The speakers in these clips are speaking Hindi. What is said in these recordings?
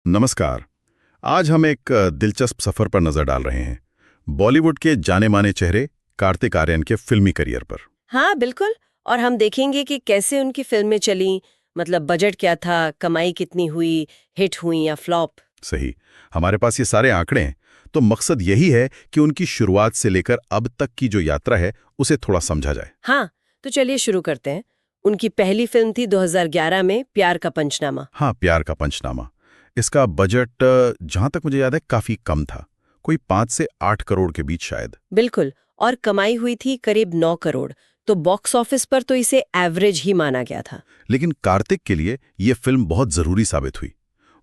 नमस्कार। आज हम एक दिलचस्प सफर पर नजर डाल रहे हैं, बॉलीवुड के जाने माने चेहरे कार्तिक आर्यन के फिल्मी करियर पर। हाँ बिल्कुल। और हम देखेंगे कि कैसे उनकी फिल्में चली, मतलब बजट क्या था, कमाई कितनी हुई, हिट हुई या फ्लॉप। सही, हमारे पास ये सारे आंकड़े हैं, तो मकसद यही है कि उनकी शुरुआत से लेकर अब तक की जो यात्रा है उसे थोड़ा समझा जाए। हाँ, तो चलिए शुरू करते हैं। उनकी पहली फिल्म थी 2011 में प्यार का पंचनामा। हाँ, प्यार का पंचनामा। इसका बजट जहां तक मुझे याद है काफी कम था, कोई 5 से 8 करोड़ के बीच शायद। बिल्कुल। और कमाई हुई थी करीब 9 करोड़। तो बॉक्स ऑफिस पर तो इसे एवरेज ही माना गया था। लेकिन कार्तिक के लिए ये फिल्म बहुत जरूरी साबित हुई।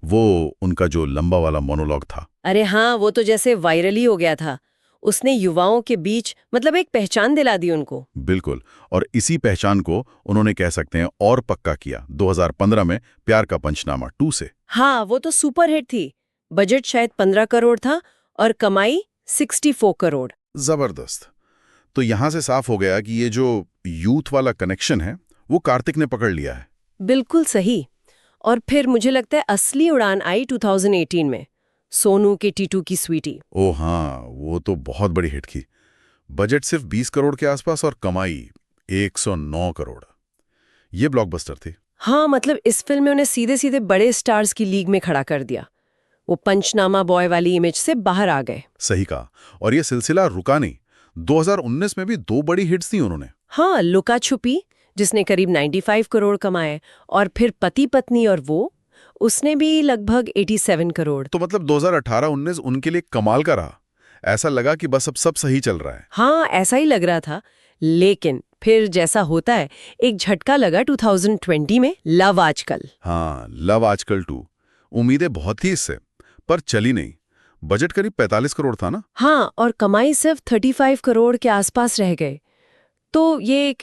वो उनका जो लंबा वाला मोनोलॉग था। अरे हाँ, वो तो जैसे वायरल ही हो गया था। उसने युवाओं के बीच मतलब एक पहचान दिला दी उनको। बिल्कुल, और इसी पहचान को उन्होंने कह सकते हैं और पक्का किया 2015 में प्यार का पंचनामा 2 से। हाँ, वो तो सुपर हिट थी। बजट शायद 15 करोड़ था और कमाई 64 करोड़। जबरदस्त। तो यहां से साफ हो गया कि ये जो यूथ वाला कनेक्शन है वो कार्तिक ने पकड़ लिया है। बिल्कुल सही। और फिर मुझे लगता है असली उड़ान आई 2018 में, सोनू के टीटू की स्वीटी। ओ हाँ, वो तो बहुत बड़ी हिट थी। बजट सिर्फ 20 करोड़ के आसपास और कमाई 109 करोड़। ये ब्लॉकबस्टर थी। हाँ, मतलब इस फिल्म में उन्हें सीधे सीधे बड़े स्टार्स की लीग में खड़ा कर दिया। वो पंचनामा बॉय वाली इमेज से बाहर आ गए। सही कहा। और ये सिलसिला रुका नहीं, 2019 में भी 2 बड़ी हिट्स दी उन्होंने। हाँ, लुका छुपी जिसने करीब 95 करोड़ कमाए, और फिर पति पत्नी और वो, उसने भी लगभग 87 करोड़। तो मतलब 2018-19 उनके लिए कमाल का रहा। ऐसा लगा कि बस अब सब सही चल रहा है। हाँ, ऐसा ही लग रहा था। लेकिन फिर जैसा होता है, एक झटका लगा 2020 में, लव आजकल। हाँ, लव आजकल 2। उम्मीदें बहुत थी इससे, पर चली नहीं। बजट करीब 45 करोड़ था ना। हाँ, और कमाई सिर्फ 35 करोड़ के आसपास रह गए। तो ये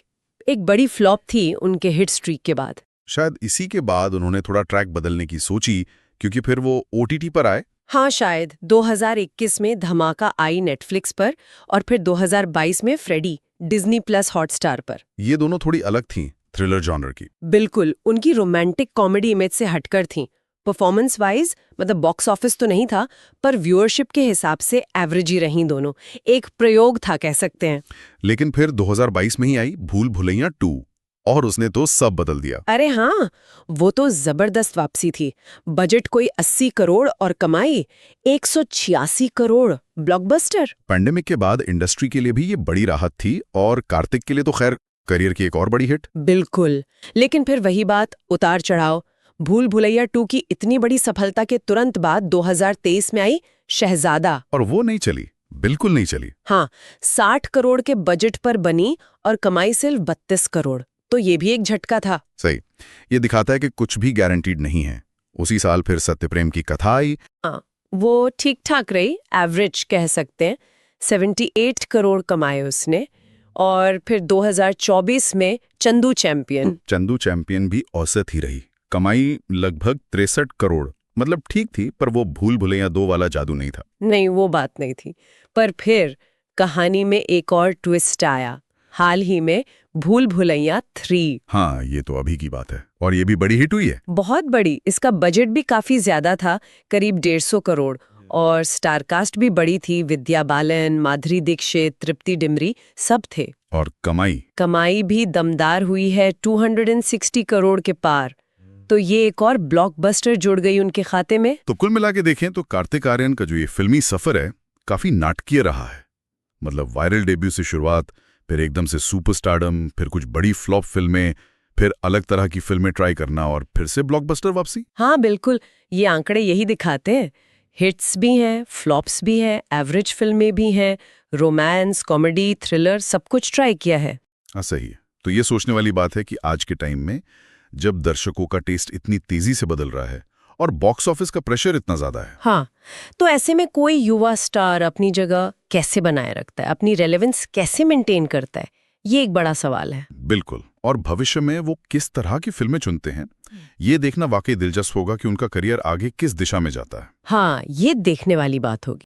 एक बड़ी फ्लॉप थी उनके हिट स्ट्रीक के बाद। शायद इसी के बाद उन्होंने थोड़ा ट्रैक बदलने की सोची, क्योंकि फिर वो ओटीटी पर आए। हाँ, शायद 2021 में धमाका आई नेटफ्लिक्स पर, और फिर 2022 में फ्रेडी डिज्नी प्लस हॉटस्टार पर। ये दोनों थोड़ी अलग थीं, थ्रिलर जॉनर की। बिल्कुल, उनकी रोमांटिक कॉमेडी इमेज से हटकर थीं। परफॉर्मेंस वाइज मतलब बॉक्स ऑफिस तो नहीं था, पर व्यूअरशिप के हिसाब से एवरेज ही रहीं दोनों। एक प्रयोग था कह सकते हैं। लेकिन फिर 2022 में ही आई भूल भुलैया 2, और उसने तो सब बदल दिया। अरे हाँ, वो तो जबरदस्त वापसी थी। बजट कोई 80 करोड़ और कमाई 186 करोड़। ब्लॉकबस्टर। पैंडेमिक के बाद इंडस्ट्री के लिए भी ये बड़ी राहत थी, और कार्तिक के लिए तो खैर करियर की एक और बड़ी हिट। बिल्कुल। लेकिन फिर वही बात, उतार चढ़ाव। भूल भुलैया 2 की इतनी बड़ी सफलता के तुरंत बाद 2023 में आई शहजादा। और वो नहीं चली, बिल्कुल नहीं चली। हाँ, 60 करोड़ के बजट पर बनी और कमाई सिर्फ 32 करोड़। तो ये भी एक झटका था। सही। ये दिखाता है कि कुछ भी गारंटीड नहीं है। उसी साल फिर सत्यप्रेम की कथा आई। हाँ, वो ठीक ठाक रही, एवरेज कह सकते हैं। 78 करोड़ कमाए उसने। और फिर 2024 में चंदू चैंपियन। चंदू चैंपियन भी औसत ही रही, कमाई लगभग 63 करोड़। मतलब ठीक थी, पर वो भूल भुलैया 2 वाला जादू नहीं था। नहीं, वो बात नहीं थी। पर फिर कहानी में एक और ट्विस्ट आया हाल ही में, भूल भुलैया 3। हाँ, ये तो अभी की बात है, और ये भी बड़ी हिट हुई है। बहुत बड़ी। इसका बजट भी काफी ज्यादा था, करीब 150 करोड़। और स्टारकास्ट भी बड़ी थी, विद्या बालन, माधुरी दीक्षित, तृप्ति डिमरी सब थे। और कमाई भी दमदार हुई है, 260 करोड़ के पार। तो ये एक और ब्लॉकबस्टर जुड़ गई उनके खाते में। तो कुल मिला के देखें तो कार्तिक आर्यन का जो ये फिल्मी सफर है काफी नाटकीय रहा है। मतलब वायरल डेब्यू से शुरुआत, फिर एकदम से सुपरस्टारडम, फिर कुछ बड़ी फ्लॉप फिल्में, फिर अलग तरह की फिल्में ट्राई करना, और फिर से ब्लॉकबस्टर वापसी। हाँ बिल्कुल, ये आंकड़े यही दिखाते हैं। हिट्स भी हैं, फ्लॉप्स भी हैं, एवरेज फिल्में भी हैं, रोमांस, कॉमेडी, थ्रिलर, सब कुछ ट्राई किया है। हाँ, सही है। तो ये सोचने वाली बात है कि आज के टाइम में जब दर्शकों का टेस्ट इतनी तेजी से बदल रहा है और बॉक्स ऑफिस का प्रेशर इतना ज्यादा है, हाँ, तो ऐसे में कोई युवा स्टार अपनी जगह कैसे बनाए रखता है, अपनी रेलेवेंस कैसे मेंटेन करता है, ये एक बड़ा सवाल है। बिल्कुल। और भविष्य में वो किस तरह की फिल्में चुनते हैं, ये देखना वाकई दिलचस्प होगा कि उनका करियर आगे किस दिशा में जाता है। हाँ, ये देखने वाली बात होगी।